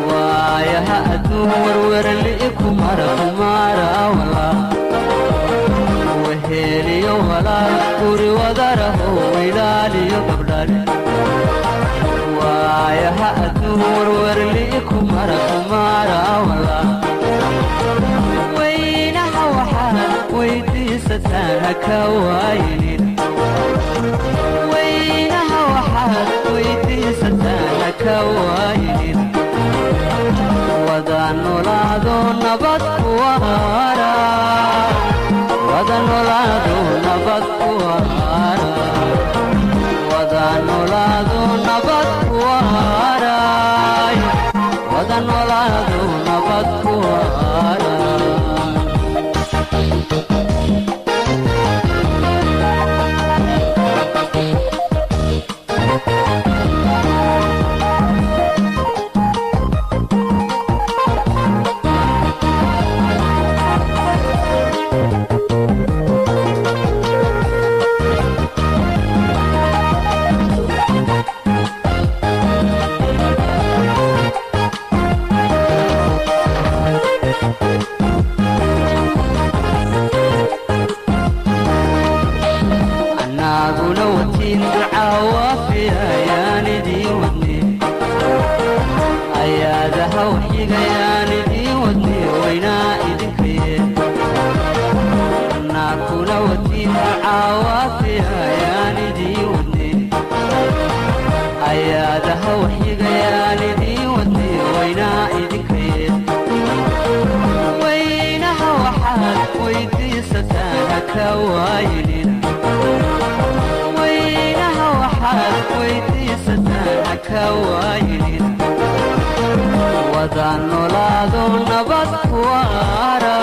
waayaha adduun warwarli'iku mara walaal weheliyo walaal guri wadaraho ilaaliyo gabdhale waayaha adduun warwarli'iku mara walaal weynaha waxaad weydiisataan haka waaynin weynaha waxaad weydiisataan haka waaynin wada noolaado nabad ku waara wada noolaado nabad ku waara wada noolaado nabad ku waara wada noolaado nabad ku waara wada noolaado nabad ku waara